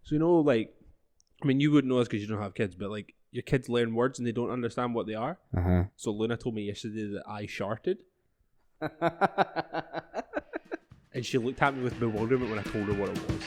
So, you know, like, I mean, you wouldn't know this because you don't have kids, but, like, your kids learn words and they don't understand what they are. Uh-huh. So Luna told me yesterday that I sharted. And she looked at me with bewilderment when I told her what it was.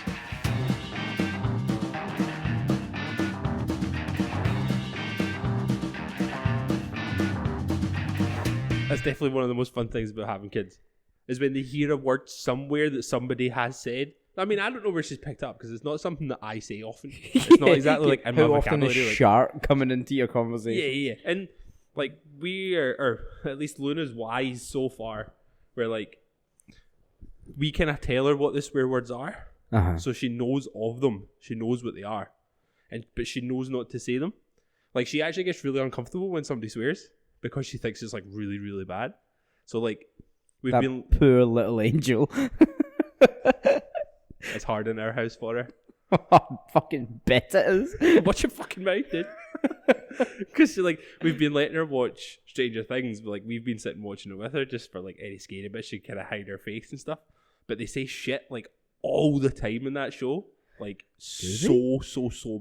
That's definitely one of the most fun things about having kids, is when they hear a word somewhere that somebody has said. I mean, I don't know where she's picked up because it's not something that I say often. It's not exactly like in my How often is vocabulary. shark coming into your conversation? Yeah. And like we are, or at least Luna's wise so far, where like we kind of tell her what the swear words are, so she knows of them. She knows what they are, but she knows not to say them. Like she actually gets really uncomfortable when somebody swears because she thinks it's like really, really bad. So like we've That been poor little angel. It's hard in our house for her. Fucking bet it is. Watch your fucking mouth, dude. Because like we've been letting her watch Stranger Things, but like we've been sitting watching it with her just for like any scary bit. She kind of hide her face and stuff. But they say shit like all the time in that show, like so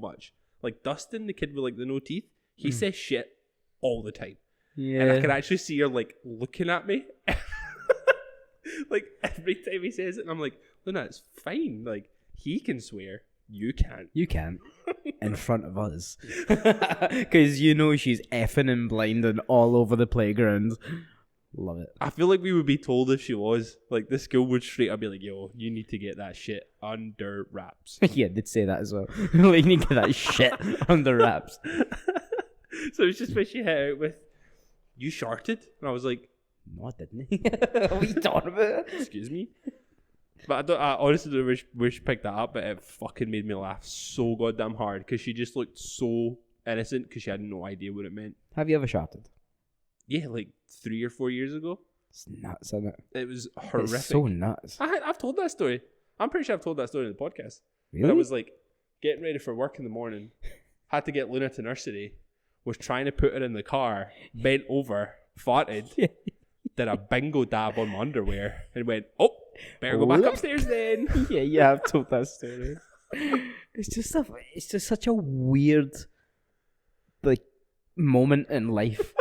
much. Like Dustin, the kid with like the no teeth, he says shit all the time. Yeah. And I can actually see her like looking at me, like every time he says it, and I'm like, Luna, it's fine. Like he can swear. You can't. You can't. In front of us. Because you know she's effing and blinding all over the playground. Love it. I feel like we would be told if she was. Like, the school would straight up be like, yo, you need to get that shit under wraps. Yeah, they'd say that as well. Like, you need to get that shit under wraps. So it's just when she hit out with, you sharted? And I was like, No, I didn't. What are you talking about? excuse me? But I honestly don't wish she picked that up, but it fucking made me laugh so goddamn hard because she just looked so innocent because she had no idea what it meant. Have you ever sharted? Yeah, like 3 or 4 years ago. It's nuts, isn't it? It was horrific. It's so nuts. I've told that story. I'm pretty sure I've told that story in the podcast. Really? When I was like getting ready for work in the morning, had to get Luna to nursery, was trying to put her in the car, bent over, farted, did a bingo dab on my underwear, and went, oh, better go back upstairs then. Yeah, you have told that story. It's just such a weird, like, moment in life.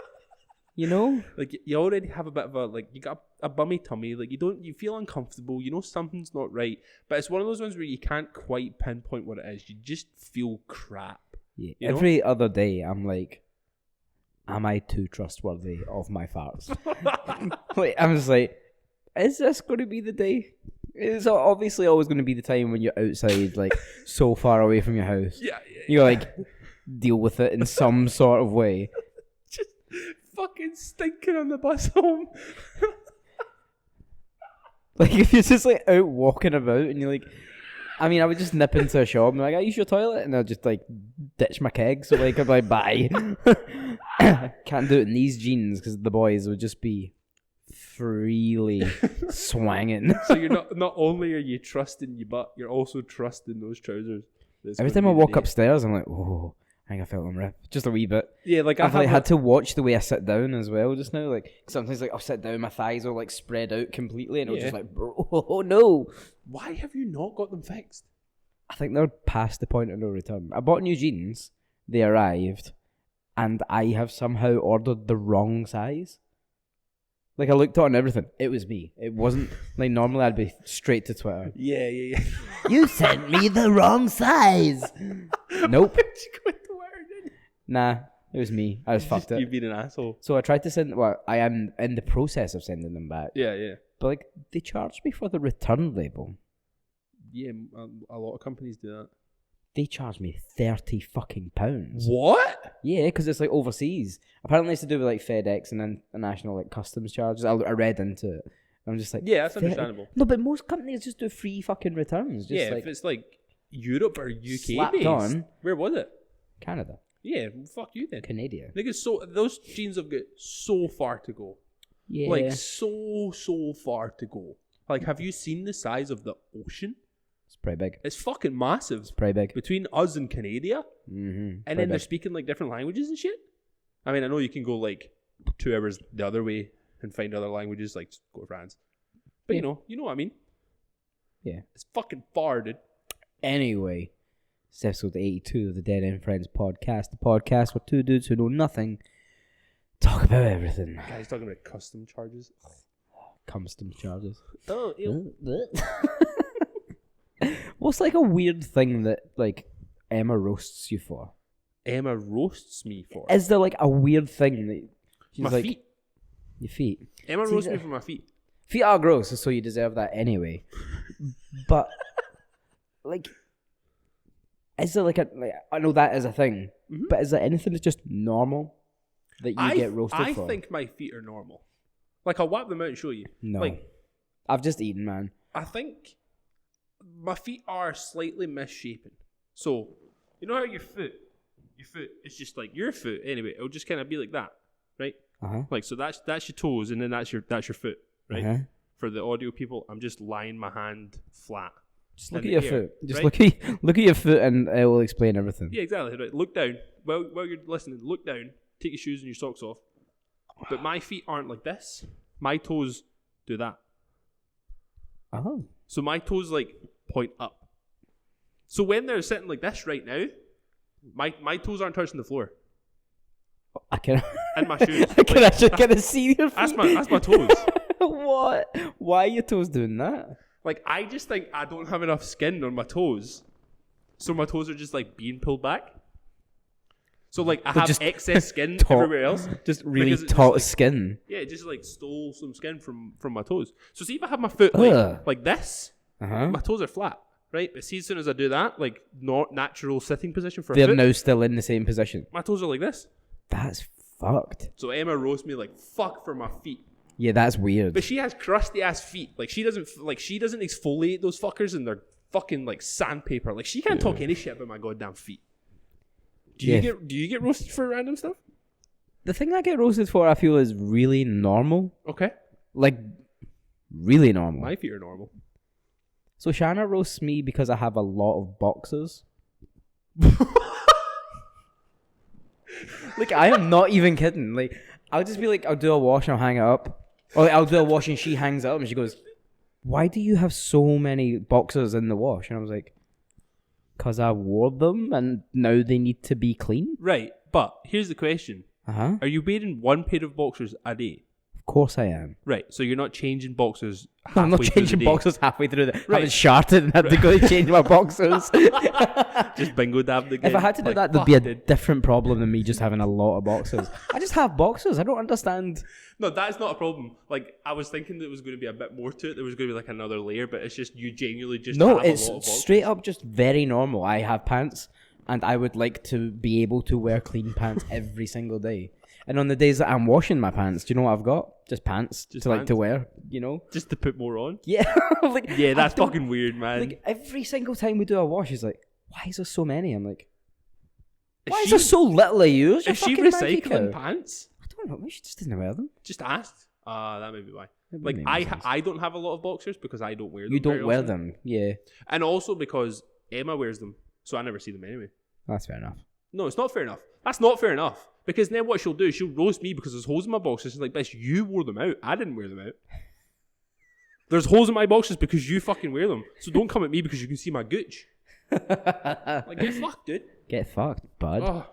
You know? Like, you already have a bit of a, like, you got a bummy tummy, like, you feel uncomfortable, you know something's not right, but it's one of those ones where you can't quite pinpoint what it is, you just feel crap. Yeah. You know? Every other day, I'm like, am I too trustworthy of my farts? Like, I'm just like, is this going to be the day? It's obviously always going to be the time when you're outside, like, so far away from your house. Yeah. You, like, deal with it in some sort of way. Just fucking stinking on the bus home. Like, if you're just, like, out walking about and you're like, I mean, I would just nip into a shop and be like, I use your toilet, and I'll just, like, ditch my keg. So, like, I'm like, bye. Can't do it in these jeans because the boys would just be freely swanging. So you're not only are you trusting your butt, you're also trusting those trousers. Every time I walk upstairs, I'm like, oh, I think I felt them rip. Just a wee bit. Yeah, like I've like, had to watch the way I sit down as well just now. Like, sometimes like I'll sit down, my thighs will like spread out completely, and it'll just like, oh no. Why have you not got them fixed? I think they're past the point of no return. I bought new jeans, they arrived, and I have somehow ordered the wrong size. Like, I looked on everything. It was me. It wasn't, like, normally I'd be straight to Twitter. Yeah. You sent me the wrong size. Nope. Nah, it was me. I just fucked it. You've been an asshole. So I tried to send, well, I am in the process of sending them back. Yeah. But, like, they charged me for the return label. Yeah, a lot of companies do that. They charged me £30 fucking pounds. What? Yeah, because it's like overseas. Apparently it's to do with like FedEx and international like customs charges. I read into it. I'm just like, yeah, that's understandable. No, but most companies just do free fucking returns. Just yeah, like, if it's like Europe or UK slapped based, on. Where was it? Canada. Yeah, well, fuck you then. Canada. Those jeans have got so far to go. Yeah. Like so far to go. Like, have you seen the size of the ocean? It's pretty big. It's fucking massive. It's pretty big. Between us and Canada. Mm-hmm. And then they're speaking like different languages and shit. I mean, I know you can go like 2 hours the other way and find other languages, like go to France. But you know what I mean? Yeah. It's fucking far, dude. Anyway, It's episode 82 of the Dead End Friends podcast. The podcast where two dudes who know nothing talk about everything. Guys talking about custom charges. Custom charges. Oh, ew. What's like a weird thing that like Emma roasts you for? Emma roasts me for? Is there like a weird thing that she's My like, feet. Your feet. Emma roasts me for my feet. Feet are gross, so you deserve that anyway. But like, is there like I know that is a thing, but is there anything that's just normal that you get roasted for? I think my feet are normal. Like, I'll wipe them out and show you. No. Like, I've just eaten, man. I think my feet are slightly misshapen. So, you know how your foot is just like your foot anyway. It'll just kind of be like that, right? Like, so that's your toes, and then that's your foot, right? For the audio people, I'm just lying my hand flat. Just look at your foot. Just right? look at your foot, and it will explain everything. Yeah, exactly. Right. Look down. While you're listening, look down. Take your shoes and your socks off. But my feet aren't like this. My toes do that. Oh. So my toes like point up. So when they're sitting like this right now, my toes aren't touching the floor. I can. And my shoes. I can actually get to see your feet. That's my toes. What? Why are your toes doing that? Like, I just think I don't have enough skin on my toes. So my toes are just like being pulled back. So like I have excess skin everywhere else. Just really taut like, skin. Yeah, it just like stole some skin from my toes. So see if I have my foot like this, my toes are flat, right? But see as soon as I do that, like not natural sitting position for a foot, they're now still in the same position. my toes are like this. That's fucked. So Emma roasts me like fuck for my feet. Yeah, that's weird. But she has crusty ass feet. Like she doesn't exfoliate those fuckers, and they're fucking like sandpaper. Like she can't talk any shit about my goddamn feet. Do you get roasted for random stuff? The thing I get roasted for, I feel, is really normal. Okay. Like, really normal. My feet are normal. So Shanna roasts me because I have a lot of boxes. Like, I am not even kidding. Like, I'll just be like, I'll do a wash and I'll hang it up. Or I'll do a wash and she hangs it up and she goes, why do you have so many boxes in the wash? And I was like, because I wore them and now they need to be clean. Right, but here's the question. Are you wearing one pair of boxers a day? Of course I am. Right, so you're not changing boxers halfway I'm not through changing the day. boxers halfway through the Right. I haven't sharted and had to go to change my boxers. Just bingo dabbed again. If I had to do that, there'd be a different problem than me just having a lot of boxers. I just have boxers. I don't understand. No, that's not a problem. Like, I was thinking there was going to be a bit more to it. There was going to be like another layer, but it's just you genuinely just No, have a it's lot of boxers. straight up just very normal. I have pants, and I would like to be able to wear clean pants every single day. And on the days that I'm washing my pants, do you know what I've got? Just pants like to wear, you know? Just to put more on? Yeah. Like, Yeah, that's fucking weird, man. Like, every single time we do a wash, he's like, why is there so many? I'm like, why is there so little of you? Is she recycling pants? I don't know. Maybe she just doesn't wear them. Just asked. That may be why. Like, I don't have a lot of boxers because I don't wear them. You don't very wear often. them, yeah. And also because Emma wears them, so I never see them anyway. That's fair enough. No, it's not fair enough. That's not fair enough. Because then what she'll do, she'll roast me because there's holes in my boxers. She's like, bitch, you wore them out. I didn't wear them out. There's holes in my boxers because you fucking wear them. So don't come at me because you can see my gooch. Like, get fucked, dude. Get fucked, bud. Oh.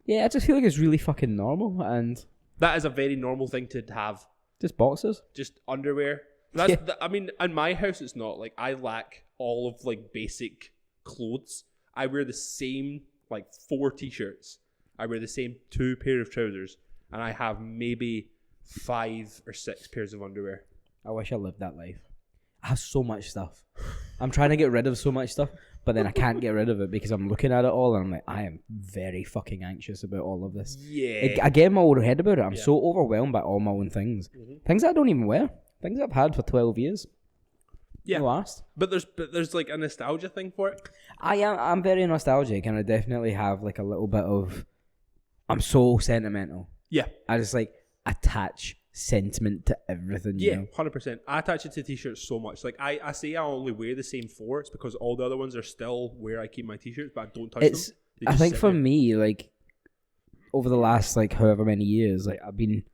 Yeah, I just feel like it's really fucking normal and... That is a very normal thing to have. Just boxers? Just underwear. That's, I mean, in my house it's not. Like, I lack all of, like, basic clothes. I wear the same, like, 4 t-shirts. I wear the same 2 pair of trousers, and I have maybe 5 or 6 pairs of underwear. I wish I lived that life. I have so much stuff. I'm trying to get rid of so much stuff, but then I can't get rid of it because I'm looking at it all and I'm like, I am very fucking anxious about all of this. Yeah. I get in my own head about it. I'm so overwhelmed by all my own things. Things I don't even wear. Things I've had for 12 years. Yeah. No asked. But there's like a nostalgia thing for it. I'm very nostalgic and I definitely have like a little bit of... I'm so sentimental. Yeah. I just like attach sentiment to everything. Yeah, you know? 100%. I attach it to t-shirts so much. Like I say I only wear the same 4. It's because all the other ones are still where I keep my t-shirts, but I don't touch them. I think for me, like over the last like however many years, like I've been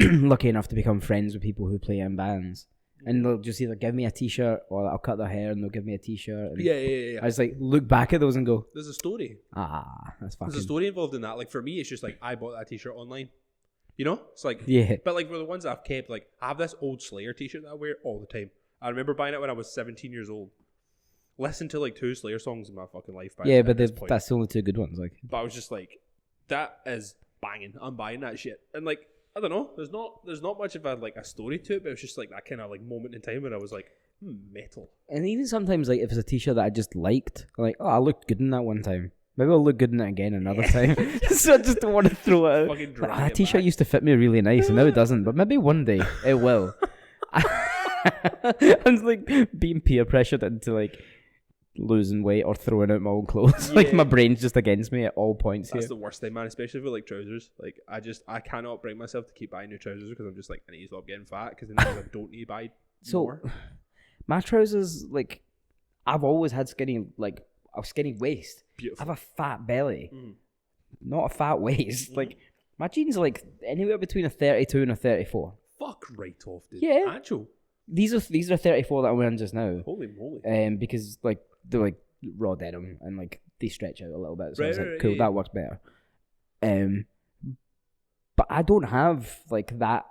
lucky enough to become friends with people who play in bands, and they'll just either give me a t-shirt or I'll cut their hair and they'll give me a t-shirt. And Yeah. I just like look back at those and go, There's a story. that's fucking. There's a story involved in that. Like for me, it's just like I bought that t-shirt online. You know, it's like Yeah. But like for the ones that I've kept, like I have this old Slayer t-shirt that I wear all the time. I remember buying it when I was 17 years old. Listened to like 2 Slayer songs in my fucking life. Yeah, but that's the only 2 good ones. Like, but I was just like, that is banging. I'm buying that shit. And like, I don't know. There's not much of a story to it, but it was just like that kind of like moment in time when I was like, metal. and even sometimes like if it's a t-shirt that I just liked, I'm like, oh, I looked good in that one time. Maybe I'll look good in it again another time. So I just don't want to throw it out. Fucking Like, drag that it t-shirt back. used to fit me really nice, and now it doesn't. But maybe one day it will. I'm like being peer pressured into like losing weight or throwing out my own clothes. Yeah. Like my brain's just against me at all points That's here. the worst thing, man. Especially with like trousers. Like I cannot bring myself to keep buying new trousers because I'm just like I need to stop getting fat because then I don't need to buy more. My trousers, like, I've always had skinny, like a skinny waist. I Beautiful. have a fat belly, Mm. not a fat waist. Like my jeans are like anywhere between a 32 and a 34. Fuck right off, dude. Yeah. Actual. These are 34 that I'm wearing just now. Holy moly. Because like they're like raw denim and like they stretch out a little bit. So I was Right, like, right, cool, yeah. that works better. But I don't have like that.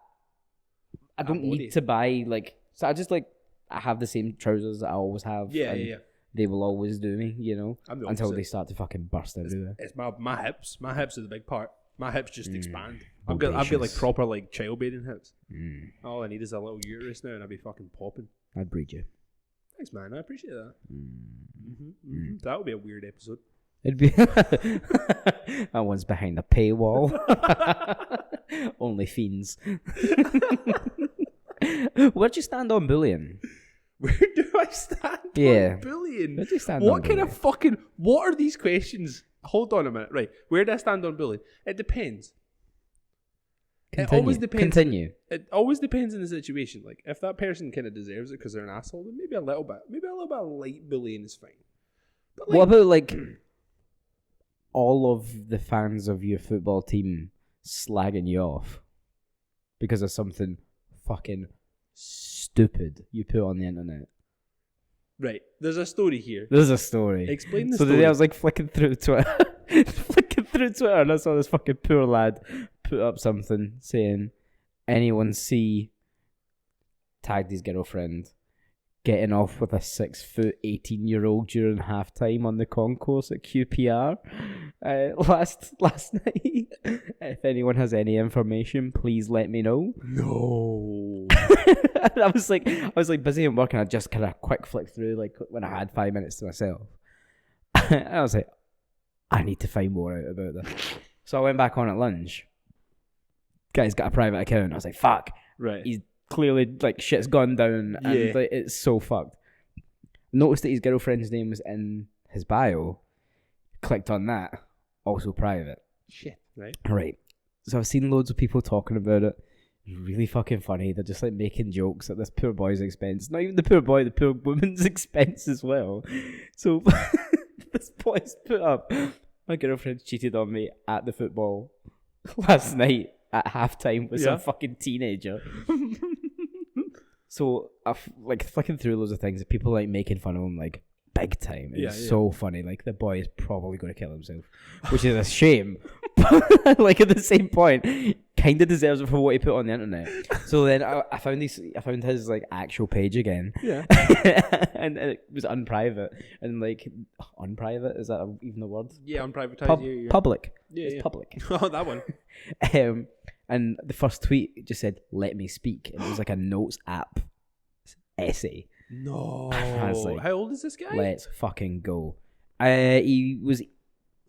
I don't body. need to buy like. So I just like I have the same trousers that I always have. Yeah, and yeah. They will always do me, you know, I'm the until opposite. they start to fucking burst everywhere. It's my hips. My hips are the big part. My hips just expand. I've got like Bodacious. proper like childbearing hips. Mm, All I need is a little uterus now, and I'd be fucking popping. I'd breed you. Thanks, man. I appreciate that. Mm. That would be a weird episode. It'd be that one's behind the paywall. Only fiends. Where'd you stand on bullying? Where do I stand Yeah. on bullying? Where'd you stand What on kind of bullying? fucking... What are these questions? Hold on a minute. Right. Where do I stand on bullying? It depends. Continue. It always depends. Continue. It always depends on the situation. Like, if that person kind of deserves it because they're an asshole, then maybe a little bit of light bullying is fine. But like, What about like all of the fans of your football team slagging you off because of something fucking stupid you put on the internet? right, there's a story here. There's a story. Explain the So story. today I was like flicking through Twitter, and I saw this fucking poor lad put up something saying, "Anyone see?" Tagged his girlfriend getting off with a 6', 18-year-old during halftime on the concourse at QPR last night. If anyone has any information, please let me know. No. I was like busy and working. I just kind of quick flick through like when I had 5 minutes to myself. And I was like, I need to find more out about this. So I went back on at lunch. Guy's got a private account. I was like, fuck. Right. He's clearly like shit's gone down and Yeah. like, it's so fucked. Noticed that his girlfriend's name was in his bio. Clicked on that. Also private. Shit. Right. Right. So I've seen loads of people talking about it. Really fucking funny. They're just like making jokes at this poor boy's expense. Not even the poor boy, the poor woman's expense as well. So this boy's put up, my girlfriend cheated on me at the football last night at halftime with some fucking teenager. So I've like flicking through loads of things that people like making fun of him like big time. It's so funny. Like the boy is probably going to kill himself, which is a shame. But like at the same point, kind of deserves it for what he put on the internet. So then I found his like actual page again. Yeah. And it was unprivate and like unprivate, is that even a word? Yeah, I'm privatizing. Public. Yeah, It's yeah. public. Oh, that one. And the first tweet just said, "Let me speak," and it was like a notes app essay. No. I was like, how old is this guy? Let's fucking go. He was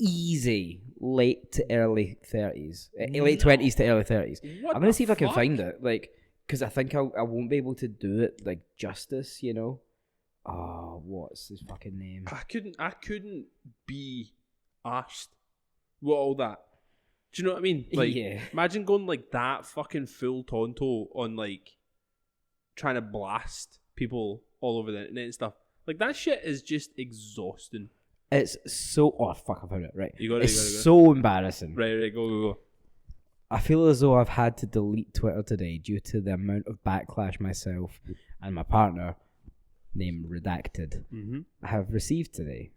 easy late to early 30s, late 20s to early 30s. What I'm gonna see if I can fuck? find it, like, because I think I won't be able to do it like justice, you know. Oh, what's his fucking name? I couldn't be asked what all that. Do you know what I mean? Like, Yeah. imagine going like that fucking full tonto on like trying to blast people all over the internet and stuff. Like that shit is just exhausting. It's so. Oh fuck! I found it. Right. You got it. It's so embarrassing. Right, go. I feel as though I've had to delete Twitter today due to the amount of backlash myself and my partner, named Redacted, have received today.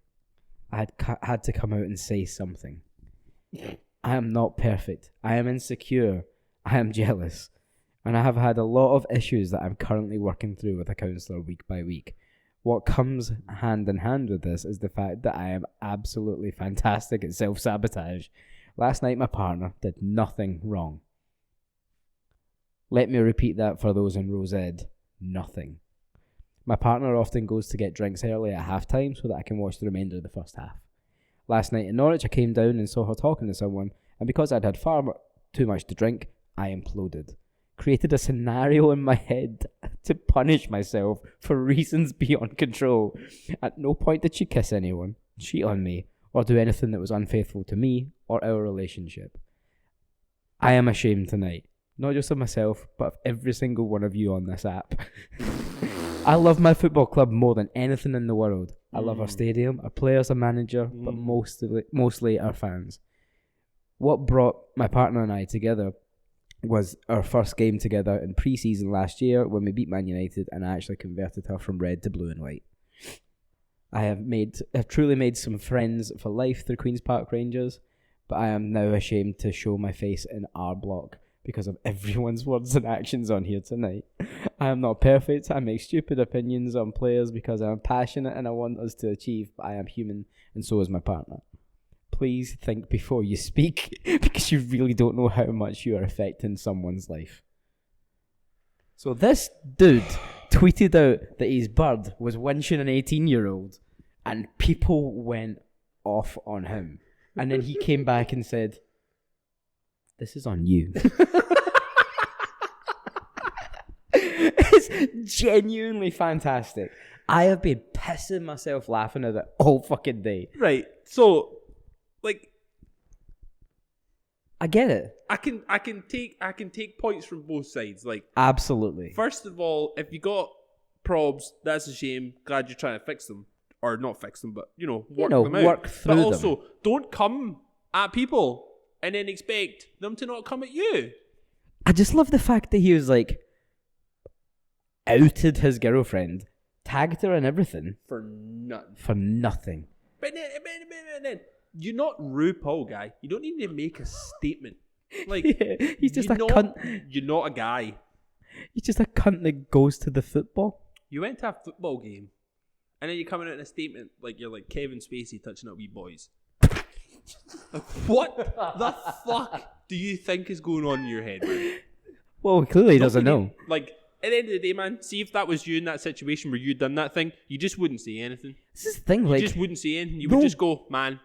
I had to come out and say something. I am not perfect. I am insecure. I am jealous. And I have had a lot of issues that I'm currently working through with a counsellor week by week. What comes hand in hand with this is the fact that I am absolutely fantastic at self-sabotage. Last night my partner did nothing wrong. Let me repeat that for those in Rosed. Nothing. My partner often goes to get drinks early at half-time so that I can watch the remainder of the first half. Last night in Norwich I came down and saw her talking to someone, and because I'd had far too much to drink, I imploded. Created a scenario in my head to punish myself for reasons beyond control. At no point did she kiss anyone, cheat on me, or do anything that was unfaithful to me or our relationship. I am ashamed tonight, not just of myself, but of every single one of you on this app. I love my football club more than anything in the world. I love our stadium, our players, our manager, but mostly our fans. What brought my partner and I together was our first game together in pre-season last year when we beat Man United, and I actually converted her from red to blue and white. I have truly made some friends for life through Queen's Park Rangers, but I am now ashamed to show my face in R Block because of everyone's words and actions on here tonight. I am not perfect. I make stupid opinions on players because I am passionate and I want us to achieve, but I am human, and so is my partner. Please think before you speak, because you really don't know how much you are affecting someone's life. So this dude tweeted out that his bird was winching an 18-year-old, and people went off on him. And then he came back and said, "This is on you." It's genuinely fantastic. I have been pissing myself laughing at it all fucking day. Right. So, like, I get it. I can take points from both sides. Like, absolutely. First of all, if you got probs, that's a shame. Glad you're trying to fix them, or not fix them, but work them out. Work through but also, don't come at people and then expect them to not come at you. I just love the fact that he was like, outed his girlfriend, tagged her and everything for nothing. But then you're not RuPaul, guy. You don't need to make a statement. Like, yeah, he's just a cunt. You're not a guy. He's just a cunt that goes to the football. You went to a football game, and then you're coming out in a statement like you're like Kevin Spacey touching up wee boys. What the fuck do you think is going on in your head, man? Well, clearly he doesn't know. Like, at the end of the day, man, see if that was you in that situation where you'd done that thing, you just wouldn't say anything. This is the thing, like, you just wouldn't say anything. You would just go, man,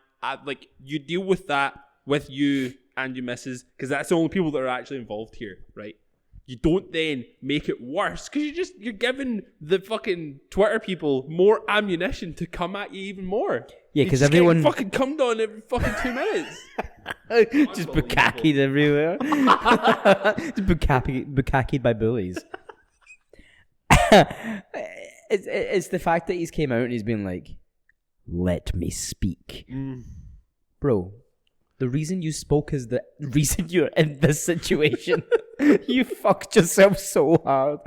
like, you deal with that with you and your missus, because that's the only people that are actually involved here, right? You don't then make it worse, because you're giving the fucking Twitter people more ammunition to come at you even more. Yeah, because everyone fucking cummed on every fucking 2 minutes. Just bukkakied everywhere. Just bukkakied by bullies. It's the fact that he's came out and he's been like, "Let me speak." Bro, the reason you spoke is the reason you're in this situation. You fucked yourself so hard.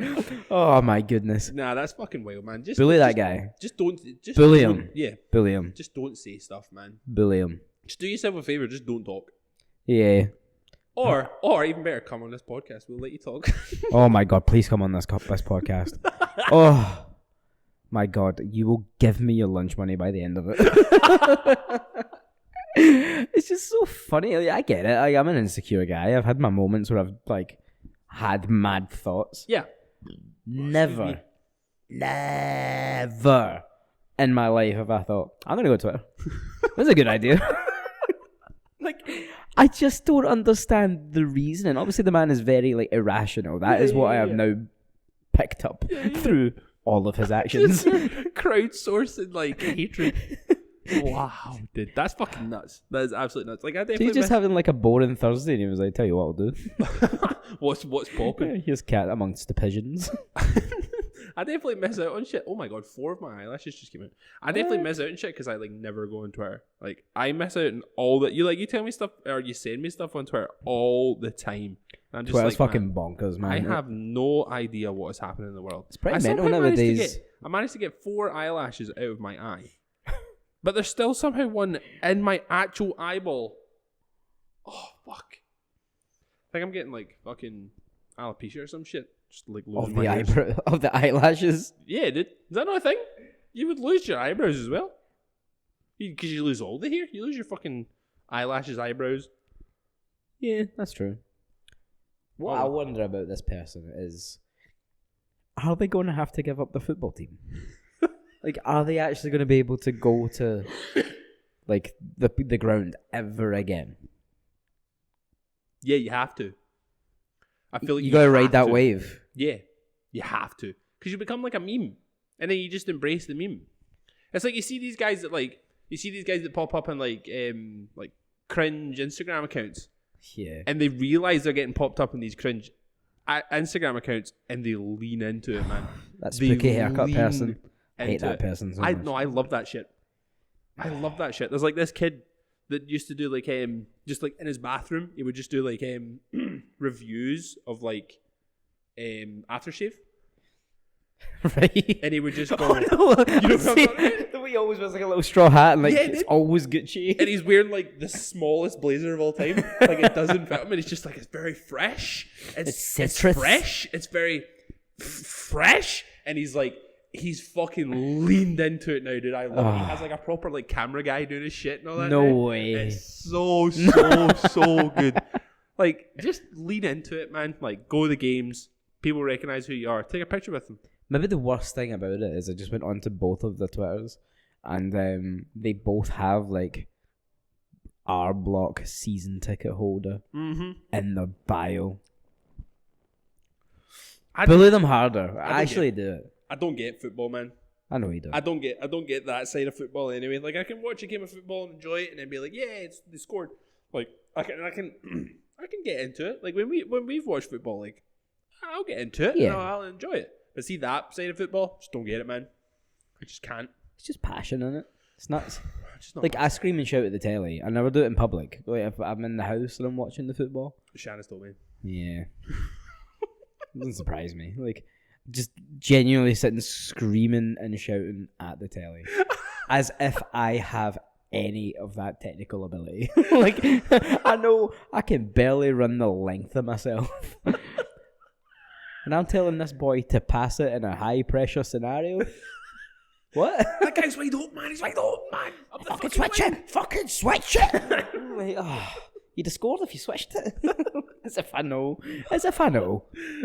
Oh my goodness. Nah, that's fucking wild, man. Bully that guy. Just don't. Bully him. Yeah. Bully him. Just don't say stuff, man. Bully him. Just do yourself a favor. Just don't talk. Yeah. Or even better, come on this podcast. We'll let you talk. Oh my god, please come on this podcast. Oh my god, you will give me your lunch money by the end of it. It's just so funny. Like, I get it. I'm an insecure guy. I've had my moments where I've like had mad thoughts. Yeah. Never in my life have I thought, I'm gonna go to Twitter. That's a good idea. Like, I just don't understand the reasoning. Obviously, the man is very like irrational. That is what I have now picked up through all of his actions. Crowdsourcing like hatred. Wow, dude, that's fucking nuts. That is absolutely nuts. Like, I definitely. He's just having like a boring Thursday, and he was like, "Tell you what I'll do." What's popping? Here's cat amongst the pigeons. I definitely miss out on shit. Oh my god, 4 of my eyelashes just came out. I definitely miss out on shit because I like never go on Twitter. Like I miss out on all that. You tell me stuff or you send me stuff on Twitter all the time. And I'm just Twitter's like, fucking bonkers, man. I have no idea what is happening in the world. It's pretty mental nowadays. I managed to get 4 eyelashes out of my eye, but there's still somehow one in my actual eyeball. Oh fuck! I think I'm getting like fucking alopecia or some shit. Just like losing my eyebrow of the eyelashes. Yeah, dude. Is that not a thing? You would lose your eyebrows as well. Because you lose all the hair. You lose your fucking eyelashes, eyebrows. Yeah, that's true. What I wonder about this person is, are they going to have to give up the football team? Like, are they actually going to be able to go to, like, the ground ever again? Yeah, you have to. I feel like you got to ride that wave. Yeah, you have to. Because you become like a meme. And then you just embrace the meme. It's like you see these guys that pop up on like cringe Instagram accounts. Yeah. And they realize they're getting popped up in these cringe Instagram accounts and they lean into it, man. That spooky haircut person. I hate that person so much. I love that shit. I love that shit. There's like this kid that used to do like just like in his bathroom, he would just do like reviews of like aftershave. Right. And he would just go, oh, no. You know the way he always wears like a little straw hat and like it's always Gucci. And he's wearing like the smallest blazer of all time. Like it doesn't fit him and he's just like, it's very fresh. It's fresh. It's very fresh. And he's like, he's fucking leaned into it now, dude. I love it. He has like a proper like camera guy doing his shit and all that. No way. It's so good. Like, just lean into it, man. Like, go to the games. People recognize who you are. Take a picture with them. Maybe the worst thing about it is I just went onto both of the Twitters and they both have like R Block season ticket holder in their bio. Bully them harder. I actually do it. I don't get football, man. I know you don't. I don't get that side of football anyway. Like I can watch a game of football and enjoy it, and then be like, yeah, they scored. Like I can get into it. Like when we've watched football, like I'll get into it. Yeah, I'll enjoy it. But see that side of football, just don't get it, man. I just can't. It's just passion in it. It's nuts. Like I scream and shout at the telly. I never do it in public. Like if I'm in the house and I'm watching the football. Shanna's told me. Yeah. It doesn't surprise me. Like, just genuinely sitting screaming and shouting at the telly. As if I have any of that technical ability. Like, I know I can barely run the length of myself. And I'm telling this boy to pass it in a high-pressure scenario. What? That guy's wide open, man. He's wide open, man. Fucking switch it. Fucking switch it. Like, you'd have scored if you switched it. As if I know.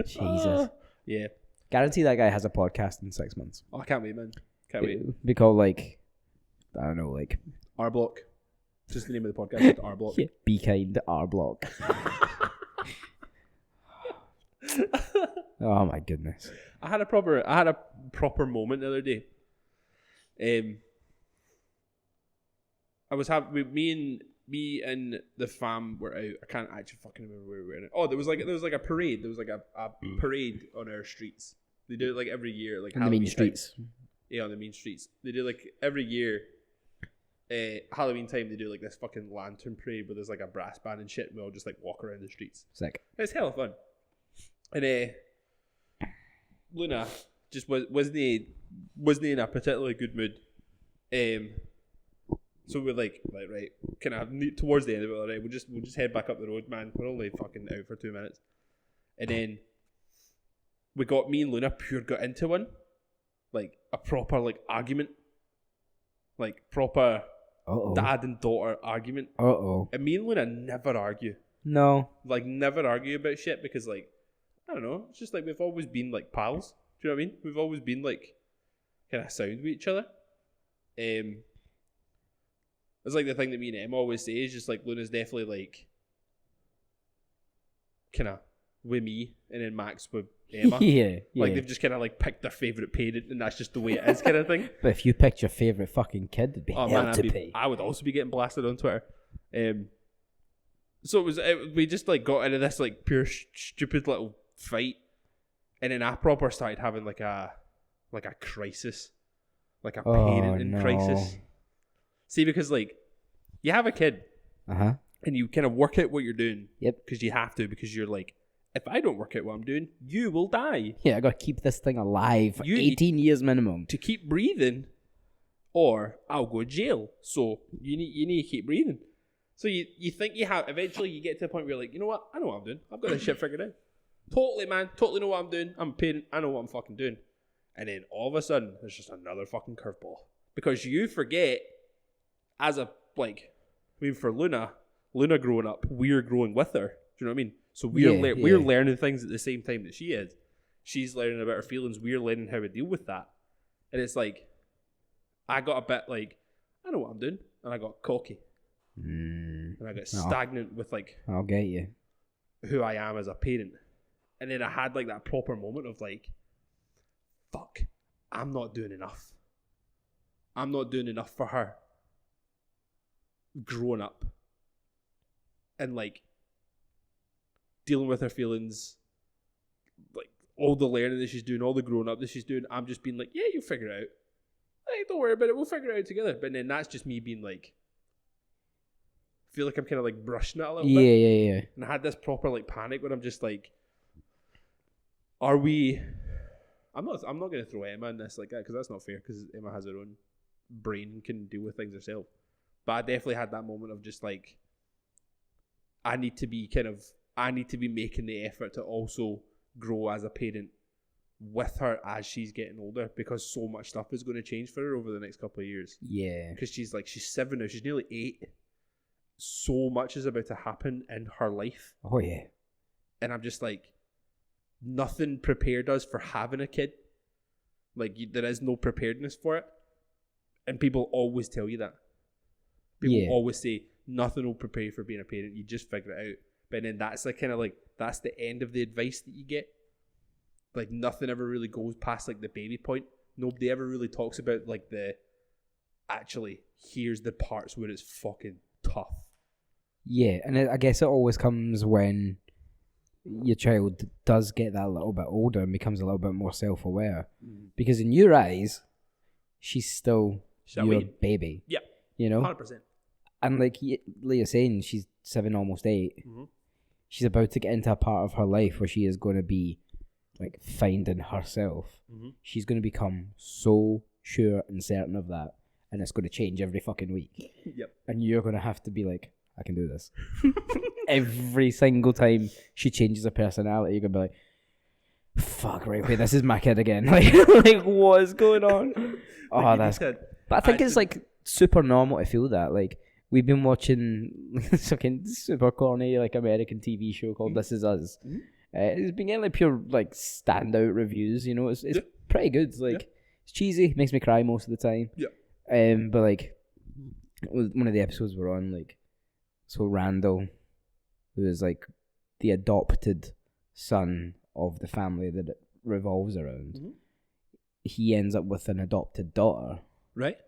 Jesus. Yeah. Guarantee that guy has a podcast in 6 months. Oh, I can't wait, man. Can't wait. Be called like, I don't know, like R Block. Just the name of the podcast. R Block. Yeah. Be kind to R Block. Oh my goodness. I had a proper moment the other day. I was having me and the fam were out. I can't actually fucking remember where we were in it. Oh, there was like a parade. There was like a parade on our streets. They do it like every year, like on the main streets. Yeah, on the main streets. They do like every year. Halloween time they do like this fucking lantern parade where there's like a brass band and shit and we all just like walk around the streets. Sick. It's hella fun. And Luna just wasn't in a particularly good mood. So we're like right, kind of towards the end of it, alright, we'll just head back up the road, man. We're only fucking out for 2 minutes. And then me and Luna got into one. Like a proper like argument. Like proper dad and daughter argument. And me and Luna never argue. No. Like never argue about shit because like I don't know. It's just like we've always been like pals. Do you know what I mean? We've always been like kind of sound with each other. It's like the thing that me and Emma always say is just like Luna's definitely like kind of with me and then Max with Emma. Yeah. Like they've just kind of like picked their favourite parent and that's just the way it is kind of thing. But if you picked your favourite fucking kid, it'd be hell to pay. I would also be getting blasted on Twitter. So we just like got into this like pure stupid little fight, and then I proper started having like a like a crisis, like a parenting crisis. See, because like you have a kid, and you kind of work out what you're doing. Yep. Because you have to, because you're like, if I don't work out what I'm doing, you will die. Yeah, I gotta keep this thing alive for 18 years minimum to keep breathing, or I'll go to jail. So you need to keep breathing. So you think you have, eventually you get to a point where you're like, you know what? I know what I'm doing. I've got this shit figured out. Totally, man. Totally know what I'm doing. I'm a parent. I know what I'm fucking doing. And then all of a sudden, there's just another fucking curveball. Because you forget, as a, like, I mean, for Luna growing up, we're growing with her. Do you know what I mean? So we're learning things at the same time that she is. She's learning about her feelings. We're learning how to deal with that. And it's like, I got a bit like, I know what I'm doing. And I got cocky. And I got stagnant with like, I'll get you, who I am as a parent. And then I had like that proper moment of like, fuck, I'm not doing enough. I'm not doing enough for her growing up. And like dealing with her feelings, like all the learning that she's doing, all the growing up that she's doing, I'm just being like, yeah, you'll figure it out. Hey, don't worry about it, we'll figure it out together. But then that's just me being like, I feel like I'm kind of like brushing it a little bit. Yeah. And I had this proper like panic when I'm just like, are we? I'm not going to throw Emma in this like that because that's not fair, because Emma has her own brain and can deal with things herself. But I definitely had that moment of just like, I need to be making the effort to also grow as a parent with her as she's getting older, because so much stuff is going to change for her over the next couple of years. Yeah. Because she's 7 now, she's nearly 8. So much is about to happen in her life. Oh yeah. And I'm just like, nothing prepared us for having a kid. Like, there is no preparedness for it. And people always tell you that. People always say, nothing will prepare you for being a parent. You just figure it out. But then that's like kind of like, that's the end of the advice that you get. Like, nothing ever really goes past like the baby point. Nobody ever really talks about like actually, here's the parts where it's fucking tough. Yeah, and I guess it always comes when your child does get that little bit older and becomes a little bit more self-aware. Because in your eyes, she's still your baby. Yeah. You know? 100%. And like Leah's saying, she's 7, almost 8. She's about to get into a part of her life where she is going to be like finding herself. She's going to become so sure and certain of that. And it's going to change every fucking week. Yep. And you're going to have to be like, I can do this. Every single time she changes her personality, you're going to be like, fuck, right, wait, this is my kid again. Like what is going on? Oh, that's... But I think it's like super normal to feel that. Like, we've been watching fucking super corny like American TV show called This Is Us. It's been getting like pure like standout reviews, you know. It's pretty good. Like, it's cheesy, makes me cry most of the time. But like one of the episodes we're on, like, so Randall, who is like the adopted son of the family that it revolves around, he ends up with an adopted daughter, right?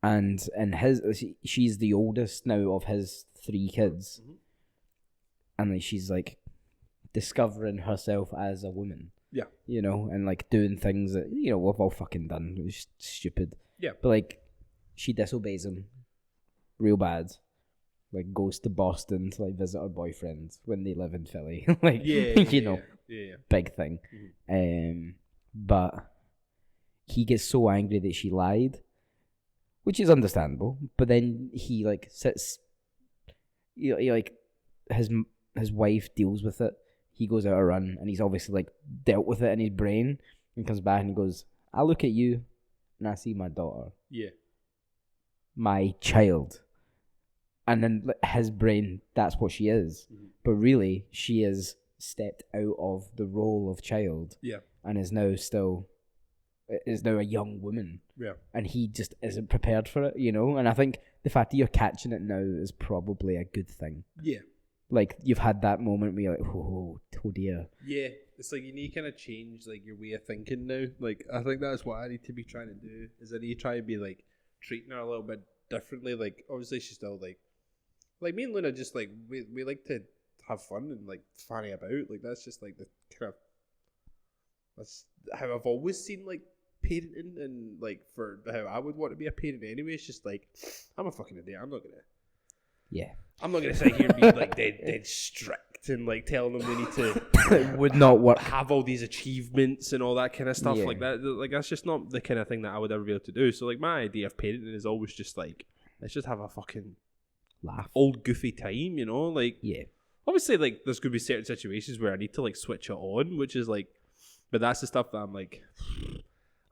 And she's the oldest now of his 3 kids, and like she's like discovering herself as a woman, you know, and like doing things that, you know, we've all fucking done. It's stupid, but like she disobeys him real bad. Like, goes to Boston to like visit her boyfriend when they live in Philly. Like, big thing. But he gets so angry that she lied, which is understandable. But then he like sits, he like his wife deals with it. He goes out a run, and he's obviously like dealt with it in his brain, and comes back and he goes, I look at you and I see my daughter. My child. And then his brain, that's what she is. But really, she has stepped out of the role of child. And is now a young woman. And he just isn't prepared for it, you know? And I think the fact that you're catching it now is probably a good thing. Like, you've had that moment where you're like, oh dear. It's like you need to kind of change like your way of thinking now. Like, I think that's what I need to be trying to do, is I need to try and be like treating her a little bit differently. Like, obviously she's still like me and Luna, just like we like to have fun and like fanny about. Like, that's just like the kind of, that's how I've always seen like parenting and like for how I would want to be a parent anyway. It's just like I'm a fucking idiot. I'm not gonna sit here and be like dead strict and like telling them they need to it would not work. Have all these achievements and all that kind of stuff like that. Like that's just not the kind of thing that I would ever be able to do. So like my idea of parenting is always just like let's just have a fucking laugh, old goofy time, you know? Like obviously like there's gonna be certain situations where I need to like switch it on, which is like, but that's the stuff that I'm like,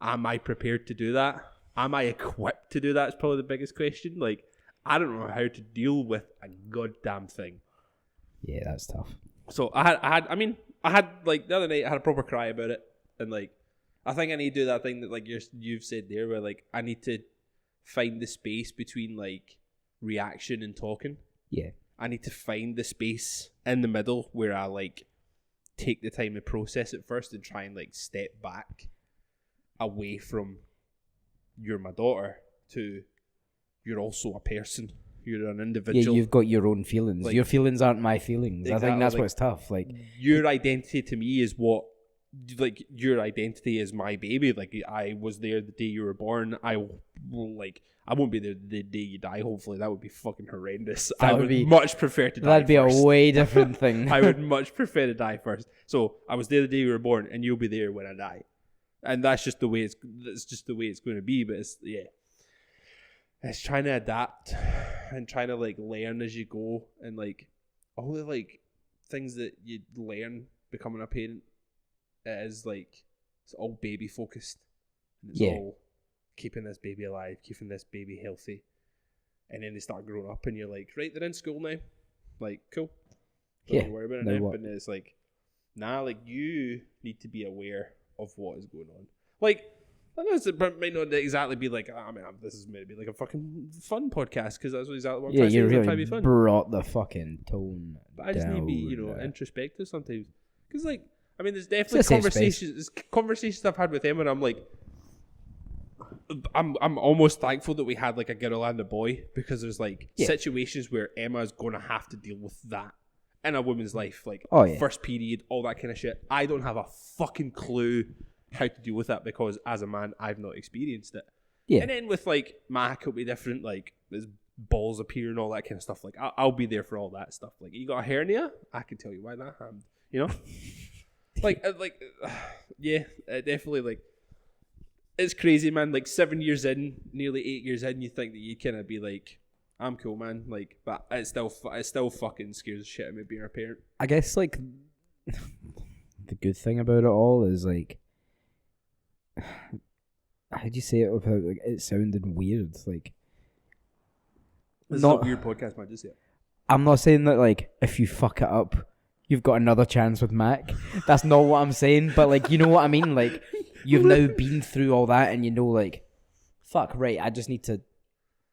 am I prepared to do that? Am I equipped to do that? Is probably the biggest question. Like I don't know how to deal with a goddamn thing. Yeah, that's tough. So I had like the other night I had a proper cry about it, and like I think I need to do that thing that like you've said there, where like I need to find the space between like reaction and talking. Yeah, I need to find the space in the middle where I like take the time to process it first and try and like step back away from you're my daughter to you're also a person. You're an individual. Yeah, you've got your own feelings. Like, your feelings aren't my feelings. Exactly, I think that's like, what's tough. Like your identity to me is what, like your identity is my baby. Like I was there the day you were born. I won't be there the day you die. Hopefully, that would be fucking horrendous. I would much prefer to die. That'd be first. A way different thing. I would much prefer to die first. So I was there the day you were born, and you'll be there when I die. And that's just the way it's. That's just the way it's going to be. But it's trying to adapt and trying to like learn as you go, and like all the like things that you learn becoming a parent. It is like it's all baby focused, and it's all keeping this baby alive, keeping this baby healthy, and then they start growing up, and you're like, right, they're in school now, like cool, don't worry about it now. But it's like, nah, like you need to be aware of what is going on. Like, I know it might not exactly be like, this is maybe like a fucking fun podcast because that's exactly what I'm trying to say. You really fun. Brought the fucking tone. But I just need to be, introspective sometimes, because like. I mean, there's definitely conversations I've had with Emma, and I'm like, I'm almost thankful that we had like a girl and a boy, because there's like situations where Emma's going to have to deal with that in a woman's life, like first period, all that kind of shit. I don't have a fucking clue how to deal with that because as a man, I've not experienced it. Yeah. And then with like Mac, it'll be different. Like there's balls appear and all that kind of stuff. Like I'll be there for all that stuff. Like you got a hernia, I can tell you why that happened. You know. Definitely, like, it's crazy, man. Like, 7 years in, nearly 8 years in, you think that you kind of be like, I'm cool, man. Like, but it still fucking scares the shit out of me being a parent. I guess, like, the good thing about it all is, like, how'd you say it without, like, it sounded weird? Like, this is a weird podcast, man. Just I'm not saying that, like, if you fuck it up, you've got another chance with Mac. That's not what I'm saying, but like, you know what I mean? Like, you've now been through all that, and you know, like, fuck, right? I just need to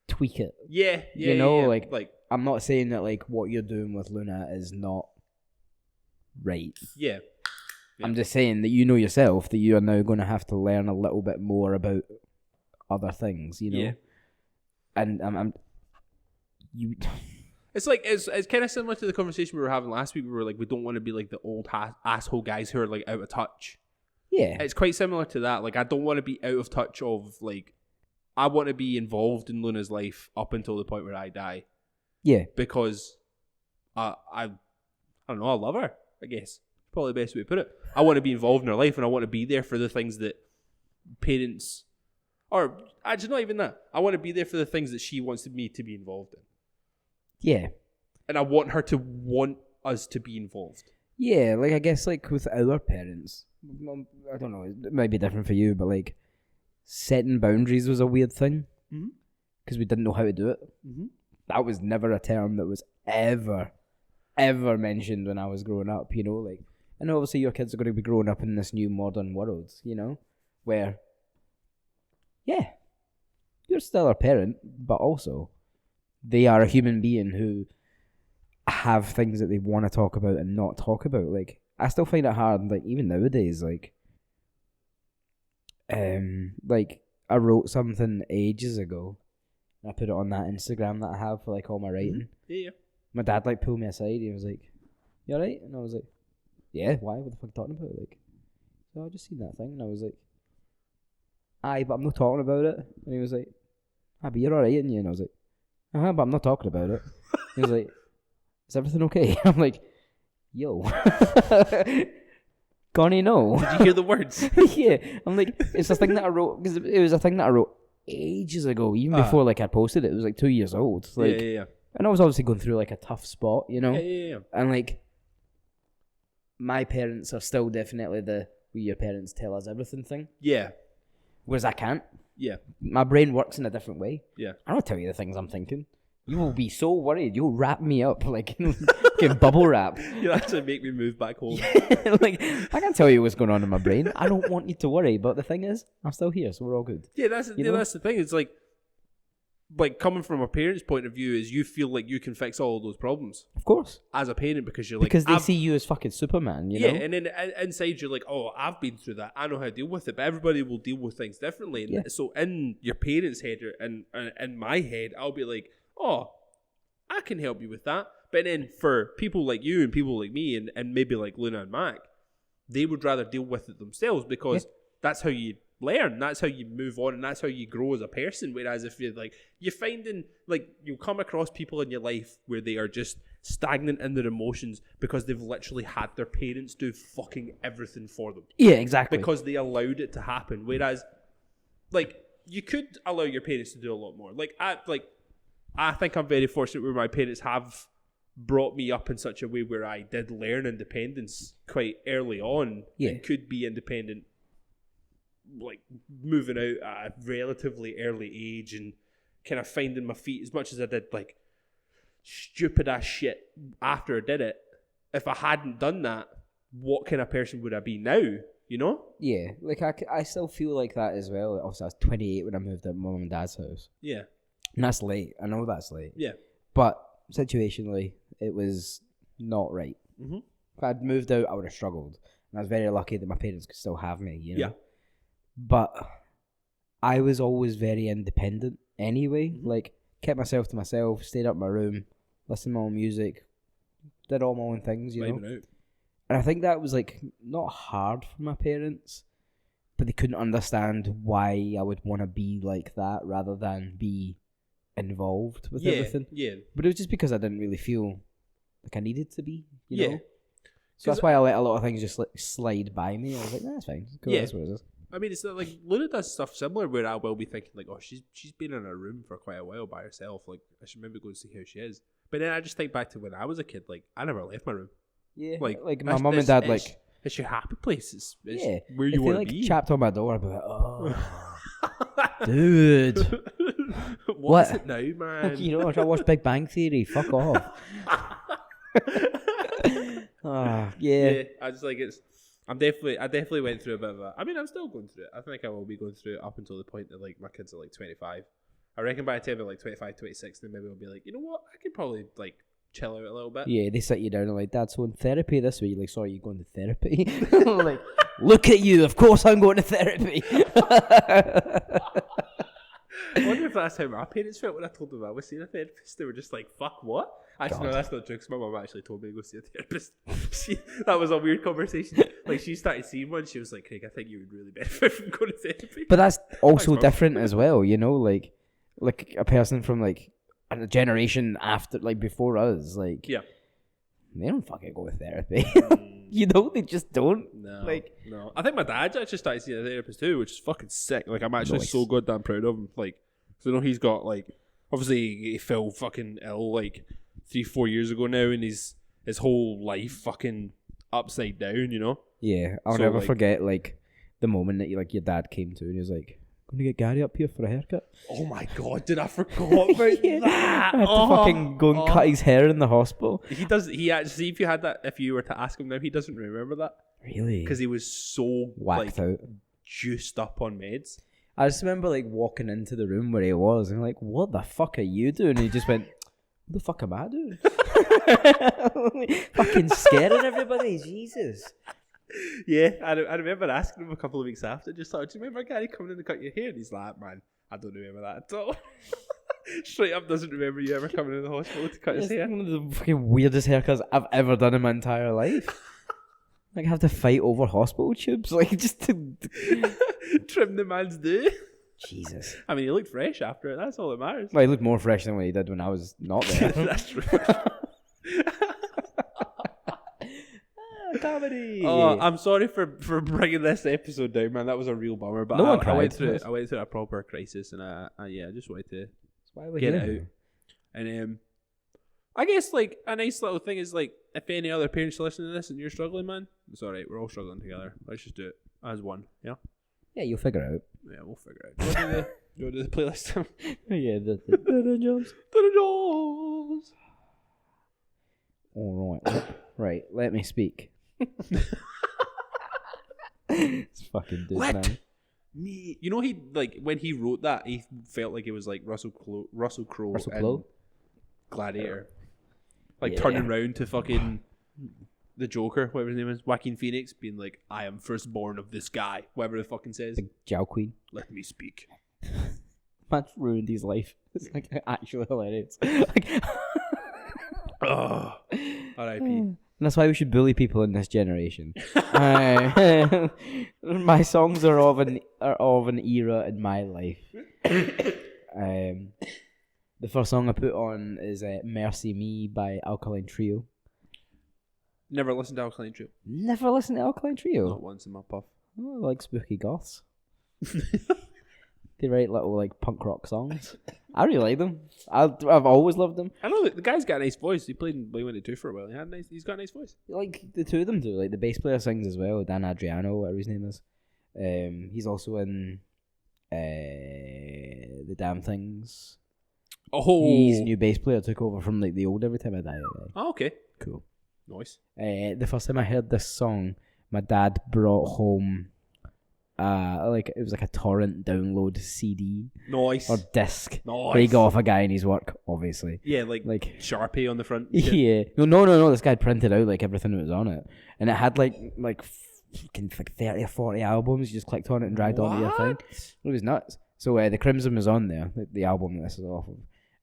tweak it. Yeah. Like, I'm not saying that like what you're doing with Luna is not right. Yeah. I'm just saying that you know yourself that you are now going to have to learn a little bit more about other things. You know. Yeah. And you. It's like it's kind of similar to the conversation we were having last week. We were like, we don't want to be like the old asshole guys who are like out of touch. Yeah, it's quite similar to that. Like, I don't want to be out of touch of like, I want to be involved in Luna's life up until the point where I die. Yeah, because I don't know, I love her. I guess probably the best way to put it. I want to be involved in her life, and I want to be there for the things that parents, or actually not even that. I want to be there for the things that she wants me to be involved in. Yeah. And I want her to want us to be involved. Yeah, like I guess like with our parents, I don't know, it might be different for you, but like setting boundaries was a weird thing because we didn't know how to do it. Mm-hmm. That was never a term that was ever mentioned when I was growing up, you know, like, and obviously your kids are going to be growing up in this new modern world, you know, where, yeah, you're still a parent, but also they are a human being who have things that they want to talk about and not talk about. Like, I still find it hard, like, even nowadays, like I wrote something ages ago, and I put it on that Instagram that I have for, like, all my writing. Yeah. My dad, like, pulled me aside, he was like, you alright? And I was like, yeah, why? What the fuck are you talking about? Like, so I just seen that thing, and I was like, aye, but I'm not talking about it. And he was like, but you're alright, ain't you? And I was like, but I'm not talking about it. He was like, is everything okay? I'm like, yo. Connie, no. Did you hear the words? Yeah. I'm like, it's a thing that I wrote, because it was a thing that I wrote ages ago, even before like I posted it. It was like 2 years old. Like, yeah. And I was obviously going through like a tough spot, you know? Yeah. And like, my parents are still definitely the "we your parents tell us everything" thing. Yeah. Whereas I can't. Yeah. My brain works in a different way. Yeah. I don't tell you the things I'm thinking. You will be so worried. You'll wrap me up like bubble wrap. You'll actually make me move back home. Like, I can't tell you what's going on in my brain. I don't want you to worry. But the thing is, I'm still here, so we're all good. Yeah, that's the thing. It's like coming from a parent's point of view is you feel like you can fix all of those problems. Of course. As a parent, because you're like... Because they see you as fucking Superman, you know? Yeah, and then inside you're like, oh, I've been through that. I know how to deal with it. But everybody will deal with things differently. And so in your parents' head, and in my head, I'll be like, oh, I can help you with that. But then for people like you and people like me and maybe like Luna and Mac, they would rather deal with it themselves because that's how you learn, that's how you move on, and that's how you grow as a person. Whereas if you're finding, like, you'll come across people in your life where they are just stagnant in their emotions because they've literally had their parents do fucking everything for them. Yeah, exactly. Because they allowed it to happen. Whereas, like, you could allow your parents to do a lot more. I think I'm very fortunate where my parents have brought me up in such a way where I did learn independence quite early on. Yeah. And could be independent, like, moving out at a relatively early age and kind of finding my feet, as much as I did, like, stupid ass shit after I did it. If I hadn't done that, what kind of person would I be now, you know? Yeah, like, I still feel like that as well. Obviously, I was 28 when I moved to my mum and dad's house. Yeah. And that's late. I know that's late. Yeah. But situationally, it was not right. Mm-hmm. If I'd moved out, I would have struggled. And I was very lucky that my parents could still have me, you know? Yeah. But I was always very independent anyway. Mm-hmm. Like, kept myself to myself, stayed up in my room, listened to my own music, did all my own things, you know? Out. And I think that was, like, not hard for my parents, but they couldn't understand why I would want to be like that rather than be involved with everything. Yeah. But it was just because I didn't really feel like I needed to be, you know? So that's why why I let a lot of things just, like, slide by me. I was like, that's fine. Cool, that's what it is. I mean, it's not like Luna does stuff similar where I will be thinking like, oh, she's been in a room for quite a while by herself. Like, I should maybe go and see how she is. But then I just think back to when I was a kid. Like, I never left my room. Yeah, like my mum and dad, like, it's your happy place. It's where if you want they, to like, be. chapped on my door, I'd be like, oh, dude, What is it now, man? You know, I watch Big Bang Theory. Fuck off. Yeah. I just like I definitely went through a bit of a. I mean, I'm still going through it. I think I will be going through it up until the point that, like, my kids are like 25. I reckon by the time they're like 25, 26, then maybe I'll be like, you know what? I could probably, like, chill out a little bit. Yeah, they sit you down and like, Dad, so in therapy this week, like, sorry, you going to therapy? Like, look at you, of course I'm going to therapy. I wonder if that's how my parents felt when I told them I was seeing a therapist. They were just like, fuck, what? Actually, no, that's not true, because my mum actually told me to go see a therapist. That was a weird conversation. Like, she started seeing one, she was like, Craig, I think you would really benefit from going to therapy. But that's also different as well, you know, like a person from, like, a generation after, like, before us, like, yeah, they don't fucking go to therapy. You know, they just don't. No. I think my dad's actually started seeing a therapist too, which is fucking sick. Like, I'm actually so goddamn proud of him. Like, so I know he's got, like, obviously he fell fucking ill like 3-4 years ago now, and his whole life fucking upside down, you know? Yeah, I'll never forget, like, the moment that your dad came to and he was like, going to get Gary up here for a haircut. Oh my god, did I forget about that? I had to fucking go and cut his hair in the hospital. He actually, if you were to ask him now, he doesn't remember that. Really? Because he was so whacked out, juiced up on meds. I just remember, like, walking into the room where he was and like, what the fuck are you doing? And he just went, what the fuck am I doing? Fucking scaring everybody, Jesus. Yeah, I remember asking him a couple of weeks after, just thought, do you remember Gary coming in to cut your hair? And he's like, man, I don't remember that at all. Straight up doesn't remember you ever coming in the hospital to cut his hair. One of the fucking weirdest haircuts I've ever done in my entire life. Like, have to fight over hospital tubes? Like, just to... Trim the man's day. Jesus. I mean, he looked fresh after it. That's all that matters. Well, he looked more fresh than what he did when I was not there. That's true. Comedy. Oh, I'm sorry for bringing this episode down, man. That was a real bummer. But No one I went cried. through a proper crisis, and I just wanted to That's why we're get here. it out. And I guess like a nice little thing is like if any other parents are listening to this and you're struggling, man, it's all right. We're all struggling together. Let's just do it as one. Yeah. Yeah, you'll figure it out. Yeah, we'll figure it out. Do you want to do the playlist? Yeah, the jobs. All right. Right, let me speak. It's fucking dude, man. Me, you know, he like when he wrote that, he felt like it was like Russell Crowe and Gladiator, like turning around to fucking the Joker, whatever his name is, Joaquin Phoenix, being like, "I am firstborn of this guy," whatever the fucking says. The Jow Queen. Let me speak. Man's ruined his life. It's like actually hilarious. Like, R.I.P. And that's why we should bully people in this generation. My songs are of an era in my life. The first song I put on is "Mercy Me" by Alkaline Trio. Never listened to Alkaline Trio. Never listened to Alkaline Trio. Not once in my puff. Oh, I like spooky goths. They write little like punk rock songs. I really like them. I've always loved them. I know the guy's got a nice voice. He played in Blink-182 for a while. He's got a nice voice. Like the two of them do. Like the bass player sings as well, Dan Adriano, whatever his name is. He's also in The Damn Things. Oh, He's new bass player, took over from like the old Every Time I Die. Oh, okay. Cool. Nice. The first time I heard this song, my dad brought home like it was like a torrent download CD Nice. or disc. Nice. Where he got off a guy in his work, obviously. Yeah, like Sharpie on the front. Yeah. No. This guy printed out like everything that was on it, and it had like 30 or 40 albums. You just clicked on it and dragged onto your thing. It was nuts. So the Crimson was on there, like the album that this is off of.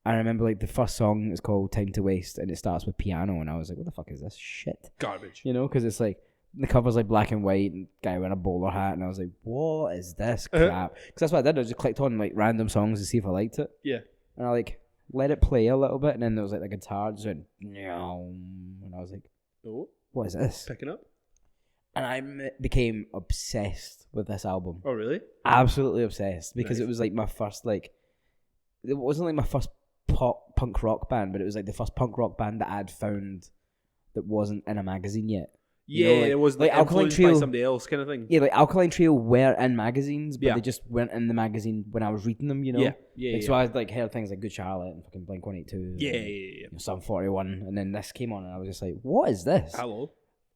I remember like the first song is called "Time to Waste" and it starts with piano, and I was like, "What the fuck is this shit?" Garbage. You know, because it's like the cover's like black and white, and guy wearing a bowler hat, and I was like, "What is this crap?" Because that's what I did. I just clicked on like random songs to see if I liked it. Yeah. And I like let it play a little bit, and then there was like the guitar just went, and I was like, "Oh, what is this?" Picking up. And I became obsessed with this album. Oh, really? Absolutely obsessed, because Nice. it was like my first it wasn't like my first punk rock band, but it was like the first punk rock band that I'd found that wasn't in a magazine yet. Yeah, You know, it was like like Alkaline influenced Trio by somebody else, kind of thing. Yeah, like Alkaline Trio were in magazines, but Yeah. they just weren't in the magazine when I was reading them. You know. Yeah. So I like heard things like Good Charlotte and fucking Blink-182. Yeah. You know, Sum 41, and then this came on, and I was just like, "What is this?" Hello.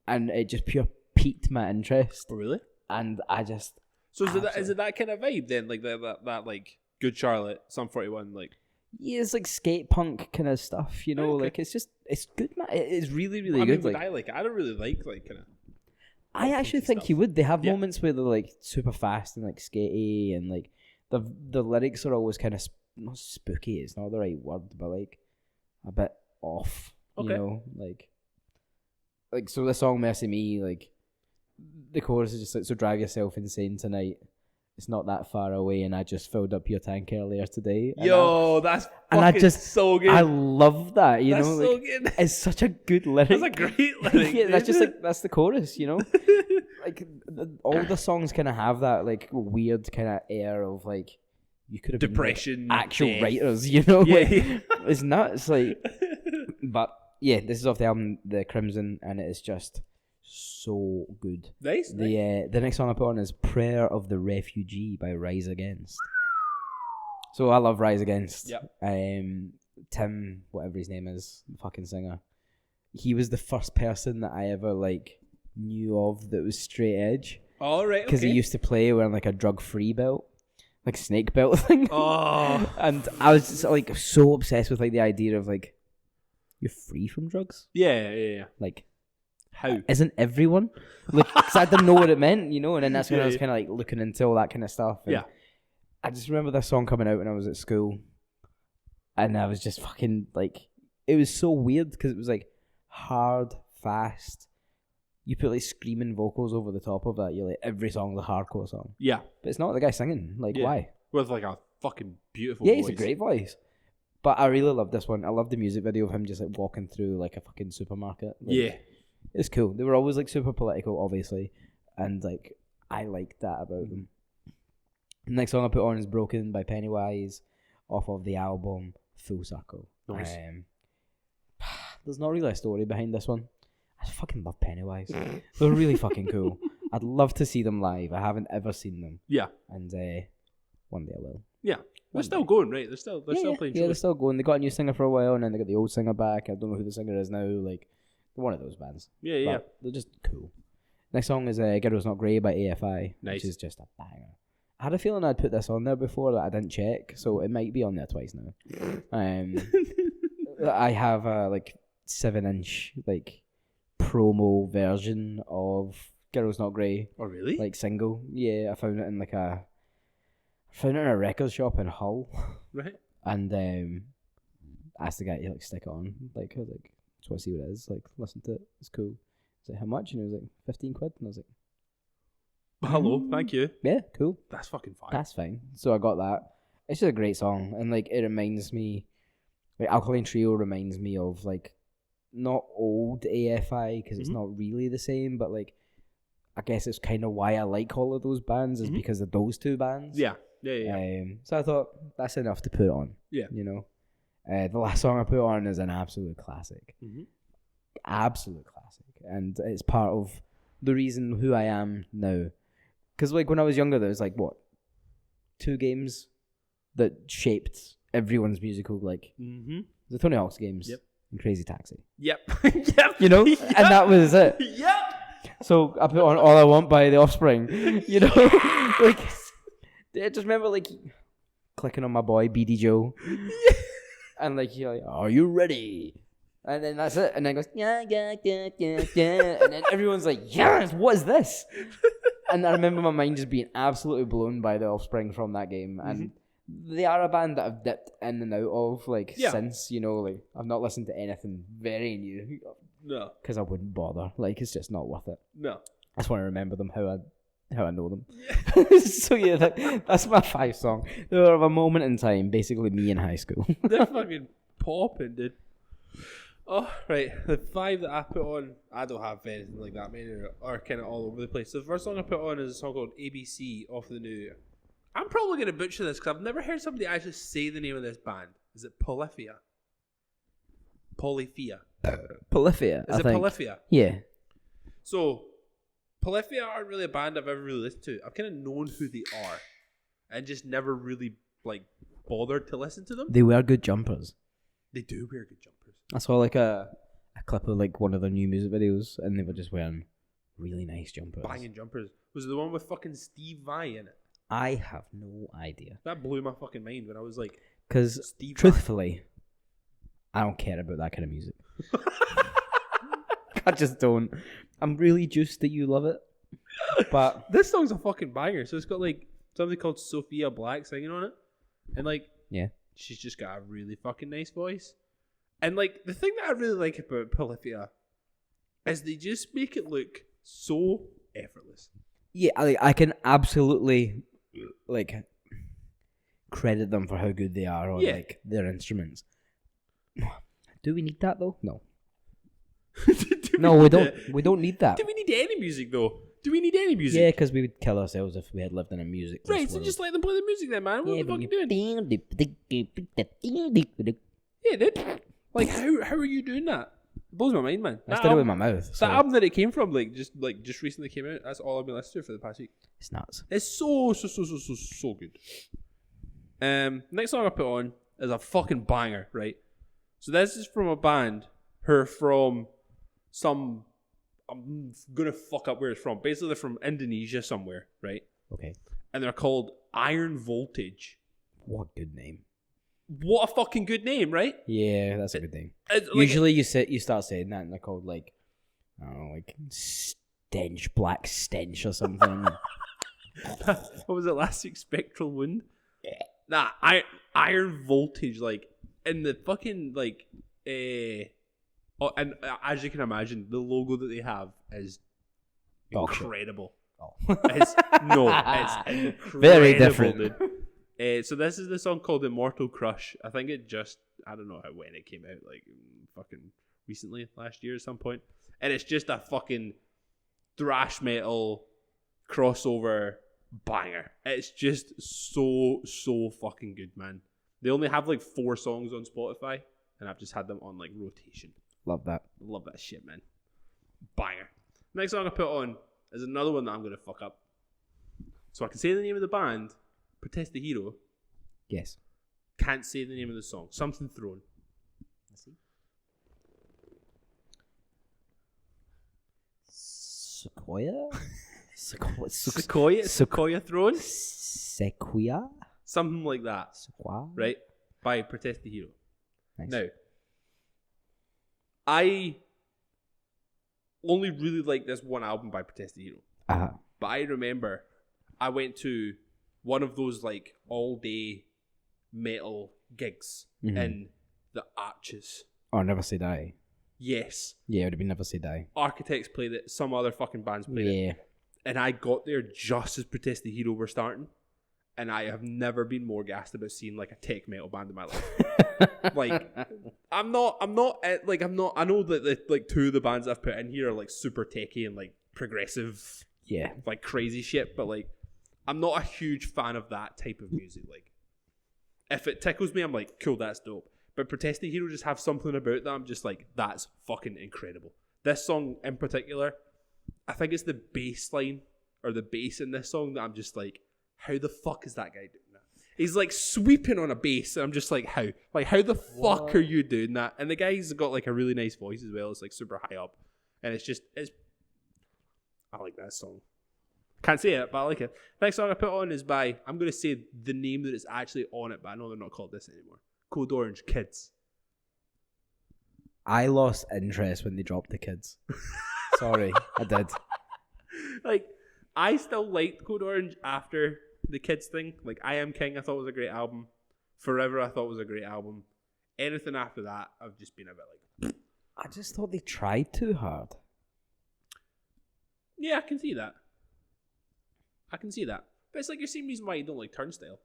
And it just pure piqued my interest, Oh, really? and I just So is it that kind of vibe then? Like that like Good Charlotte, Sum 41, like. yeah, it's like skate punk kind of stuff, you know. Okay. Like it's good, man. It's really, really I good. mean, Like I like it. I don't really like kind of. I actually think stuff. you would. They have Yeah. moments where they're like super fast and like skatey, and like the lyrics are always kind of not spooky. It's not the right word, but like a bit off. Okay. You know, like so the song "Mercy Me," like the chorus is just like, "So drive yourself insane tonight. It's not that far away, and I just filled up your tank earlier today." And That's and I fucking just so good. I love that. You That's know, so like, good. it's such a good lyric. That's a great lyric. Yeah, that's dude. just like that's the chorus, you know. Like all the songs kind of have that like weird kind of air of like you could have depression, been, like, actual death. writers, you know. Yeah, Like, yeah. it's nuts. Like, but yeah, this is off the album The Crimson, and it is just so good. Nice. The next song I put on is "Prayer of the Refugee" by Rise Against. So I love Rise Against. Yep. Tim, whatever his name is, the fucking singer. He was the first person that I ever like knew of that was straight edge, All right. because he used to play wearing like a drug-free belt, like snake belt thing. Oh. And I was just like so obsessed with like the idea of like you're free from drugs. Yeah. Like, How? isn't everyone? Like, because I didn't know what it meant, you know. And then that's when I was Yeah. kind of like looking into all that kind of stuff. And Yeah. I just remember this song coming out when I was at school, and I was just fucking like, it was so weird because it was like hard, fast, you put like screaming vocals over the top of that, you're like every song's a hardcore song. Yeah. But it's not the guy singing. Like, why? With like a fucking beautiful Yeah, voice. he's a great voice. But I really love this one. I love the music video of him just like walking through like a fucking supermarket. Like, Yeah. It's cool. They were always like super political, obviously. And like, I liked that about them. The next song I put on is Broken by Pennywise off of the album Full Circle. Nice. There's not really a story behind this one. I fucking love Pennywise. They're really fucking cool. I'd love to see them live. I haven't ever seen them. Yeah. And one day I will. Yeah. They're still going, right? They're still playing shows. Yeah, they're still going. They got a new singer for a while, and then they got the old singer back. I don't know who the singer is now. Like, they're one of those bands. Yeah. But they're just cool. Next song is Ghetto's Not Grey by AFI, Nice. which is just a banger. I had a feeling I'd put this on there before that I didn't check, so it might be on there twice now. I have a like 7-inch like promo version of Girls Not Grey. Oh really? Like single. Yeah, I found it in in a record shop in Hull. Right. And asked the guy to like stick it on. Like I was like, just want to see what it is. Like listen to it. It's cool. I was like, how much? And he was like, 15 quid. And I was like, hello, thank you. yeah, cool. That's fucking fine. That's fine. So I got that. It's just a great song, and like it reminds me, like Alkaline Trio reminds me of like not old AFI because it's not really the same, but like I guess it's kind of why I like all of those bands is because of those two bands. Yeah. So I thought that's enough to put on. Yeah. You know, the last song I put on is an absolute classic. Absolute classic, and it's part of the reason who I am now. Because like when I was younger, there was like what 2 games that shaped everyone's musical like the Tony Hawk's games and Crazy Taxi. Yep. You know, and that was it. Yep. So I put on All I Want by The Offspring. You know, like I just remember like clicking on my boy BD Joe, and like you're like, "Are you ready?" And then that's it. And then it goes, yeah. And then everyone's like, yes, what is this? And I remember my mind just being absolutely blown by The Offspring from that game. And they are a band that I've dipped in and out of, like, since, you know, like, I've not listened to anything very new. No. Because I wouldn't bother. Like, it's just not worth it. No. I just want to remember them, how I know them. So, yeah, that's my 5 song. They were of a moment in time, basically me in high school. They're fucking popping, dude. Oh, right. The 5 that I put on, I don't have anything like that. Many are kind of all over the place. So the first song I put on is a song called ABC off the new. I'm probably going to butcher this because I've never heard somebody actually say the name of this band. Is it Polyphia? Polyphia. Polyphia, Is it Polyphia? Yeah. So, Polyphia aren't really a band I've ever really listened to. I've kind of known who they are and just never really, like, bothered to listen to them. They wear good jumpers. They do wear good jumpers. I saw like a clip of like one of their new music videos, and they were just wearing really nice jumpers. Banging jumpers. Was it the one with fucking Steve Vai in it? I have no idea. That blew my fucking mind when I was like, because truthfully, I don't care about that kind of music. I just don't. I'm really juiced that you love it, but this song's a fucking banger. So it's got like somebody called Sophia Black singing on it, and like she's just got a really fucking nice voice. And like the thing that I really like about Polyphia is they just make it look so effortless. Yeah, I can absolutely like credit them for how good they are on like their instruments. Do we need that though? No. We don't. We don't need that. Do we need any music though? Do we need any music? Yeah, because we would kill ourselves if we had lived in a music. Right, so just let them play the music then, man. What the fuck are you doing? Yeah, dude. Like, how are you doing that? It blows my mind, man. I just did it with my mouth. That album that it came from, just recently came out. That's all I've been listening to for the past week. It's nuts. It's so good. Next song I put on is a fucking banger, right? So this is from a band who are from some. I'm gonna fuck up where it's from. Basically, they're from Indonesia somewhere, right? Okay. And they're called Iron Voltage. What a good name. What a fucking good name, right? Yeah, that's a good name. Like, usually you start saying that and they're called like, I don't know, like Stench, Black Stench or something. What was it last week? Spectral Wound? Yeah. Nah, Iron Voltage, like, in the fucking, like, and as you can imagine, the logo that they have is incredible. Oh. It's incredible, very different. Dude. So this is the song called Immortal Crush. I think it just, I don't know when it came out, like fucking recently, last year at some point. And it's just a fucking thrash metal crossover banger. It's just so fucking good, man. They only have like 4 songs on Spotify, and I've just had them on like rotation. Love that. Love that shit, man. Banger. Next song I put on is another one that I'm gonna fuck up. So I can say the name of the band, Protest the Hero. Yes. Can't say the name of the song. Something Thrown. Let's see. Sequoia? Sequoia Throne? Sequoia? Something like that. Sequoia? Right? By Protest the Hero. Nice. Now, I only really like this one album by Protest the Hero. Uh-huh. But I remember I went to one of those like all-day metal gigs in the Arches. Oh, Never Say Die. Yes. Yeah, it would have been Never Say Die. Architects played it. Some other fucking bands played it. And I got there just as Protest the Hero were starting. And I have never been more gassed about seeing like a tech metal band in my life. Like, I know that like 2 of the bands I've put in here are like super techy and like progressive, like crazy shit. But like, I'm not a huge fan of that type of music. Like, if it tickles me, I'm like, cool, that's dope. But Protest the Hero just have something about that. I'm just like, that's fucking incredible. This song in particular, I think it's the bass line or the bass in this song that I'm just like, how the fuck is that guy doing that? He's like sweeping on a bass, and I'm just like, how? Like, how the fuck are you doing that? And the guy's got like a really nice voice as well. It's like super high up, and I like that song. Can't say it, but I like it. Next song I put on is by, I'm going to say the name that is actually on it, but I know they're not called this anymore. Code Orange Kids. I lost interest when they dropped the Kids. Sorry, I did. Like, I still liked Code Orange after the Kids thing. Like, I Am King I thought was a great album. Forever I thought was a great album. Anything after that, I've just been a bit like... I just thought they tried too hard. Yeah, I can see that. But it's like your same reason why you don't like Turnstile.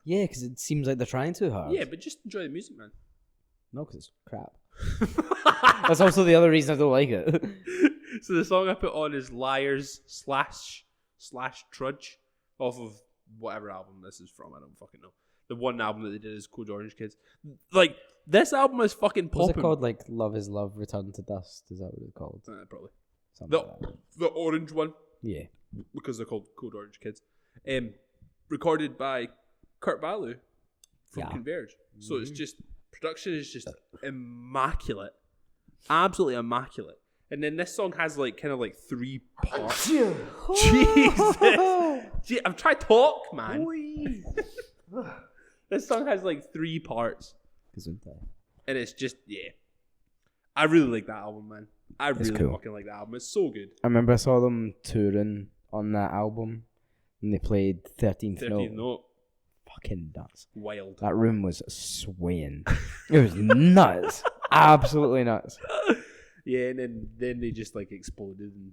Yeah, because it seems like they're trying too hard. Yeah, but just enjoy the music, man. No, because it's crap. That's also the other reason I don't like it. So the song I put on is Liars / Trudge off of whatever album this is from. I don't fucking know. The one album that they did is Code Orange Kids. Like, this album is fucking popping. What's it called? Like, Love is Love, Return to Dust? Is that what it's called? Probably. Something like that. The orange one. Yeah. Because they're called Code Orange Kids. Recorded by Kurt Ballou from Converge. So it's just, production is just immaculate. Absolutely immaculate. And then this song has like kind of like 3 parts. Jesus! Gee, I'm trying to talk, man. This song has like 3 parts. And it's just, I really like that album, man. I really fucking like that album. It's so good. I remember I saw them touring on that album, and they played 13th Note. Fucking nuts. Wild. That room was swaying. It was nuts. Absolutely nuts. Yeah, and then they just like exploded, and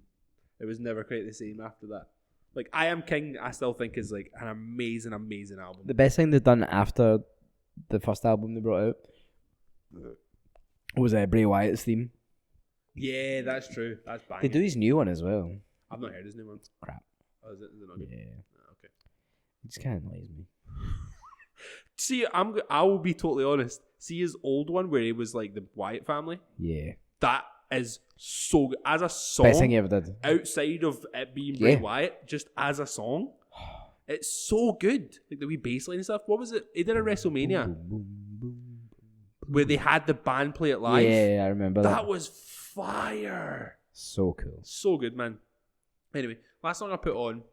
it was never quite the same after that. Like, I Am King, I still think is like an amazing, amazing album. The best thing they've done after the first album they brought out was Bray Wyatt's theme. Yeah, that's true. That's banging. They do his new one as well. I've not heard his new one. Crap. Oh, is it not good? Yeah. Oh, okay. It just kind of annoys me. See, I will be totally honest. See his old one where he was like the Wyatt family? Yeah. That is so good. As a song, best thing he ever did. Outside of it being Bray Wyatt, just as a song, it's so good. Like the wee bass line and stuff. What was it? He did a WrestleMania where they had the band play it live. Yeah, I remember that. That was fire. So cool. So good, man. Anyway, last song I put on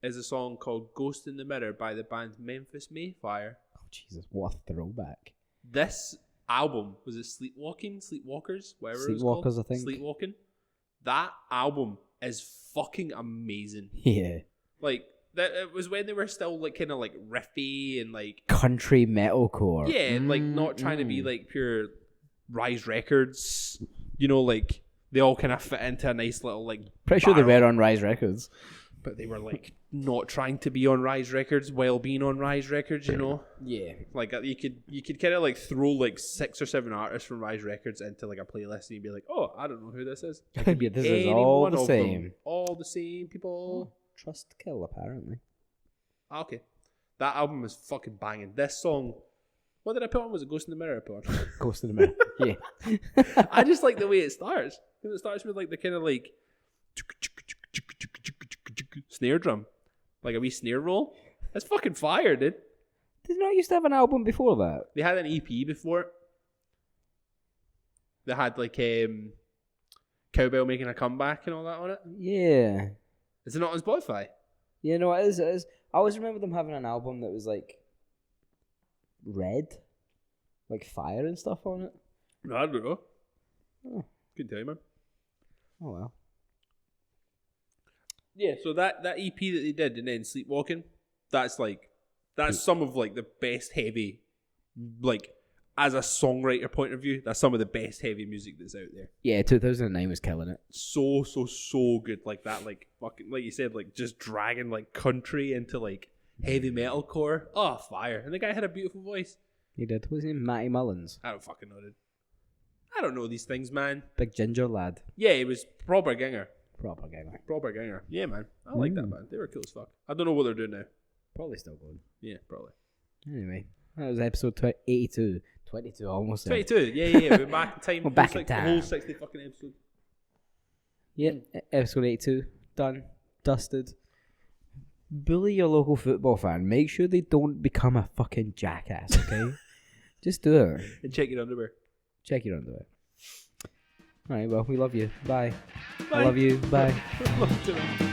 is a song called Ghost in the Mirror by the band Memphis Mayfire. Oh, Jesus, what a throwback. This album, was it Sleepwalkers? Whatever it was called. Sleepwalkers, I think. Sleepwalking. That album is fucking amazing. Yeah. Like, it was when they were still like kind of like riffy and like country metalcore. Yeah, and like not trying to be like pure Rise Records, you know, like they all kind of fit into a nice little like. Pretty sure they were on Rise Records, but they were like not trying to be on Rise Records while being on Rise Records, you know. Yeah. Like you could kind of like throw like 6 or 7 artists from Rise Records into like a playlist and you'd be like, oh, I don't know who this is. It could be this is all the same. All the same people. Trust Kill, apparently. Okay. That album is fucking banging. This song, what did I put on? Was it Ghost in the Mirror I put on? Ghost in the Mirror. Yeah. I just like the way it starts. It starts with like the kind of like snare drum. Like a wee snare roll. That's fucking fire, dude. Did they not used to have an album before that? They had an EP before. They had like Cowbell Making a Comeback and all that on it. Yeah. Is it not on Spotify? Yeah, no, it is. It is. I always remember them having an album that was like red, like fire and stuff on it. I don't know. Oh. Couldn't tell you, man. Oh well. Yeah, so that EP that they did and then Sleepwalking, that's some of like the best heavy, like as a songwriter point of view, that's some of the best heavy music that's out there. Yeah, 2009 was killing it. So good, like that, like fucking, like you said, like just dragging like country into like heavy metalcore. Oh, fire! And the guy had a beautiful voice. He did. What was his name? Matty Mullins. I don't fucking know, dude. I don't know these things, man. Big ginger lad. Yeah, he was proper ganger. Proper ganger. Proper ganger. Yeah, man. I like that, man. They were cool as fuck. I don't know what they're doing now. Probably still going. Yeah, probably. Anyway, that was episode 82. 22, almost. 22, yeah. We're back in time. We're back in time. The whole 60 fucking episode. Yeah, episode 82. Done. Dusted. Bully your local football fan. Make sure they don't become a fucking jackass, okay? Just do it. And check your underwear. Check your underwear. Alright, well, we love you. Bye. Bye. I love you. Bye. Love you.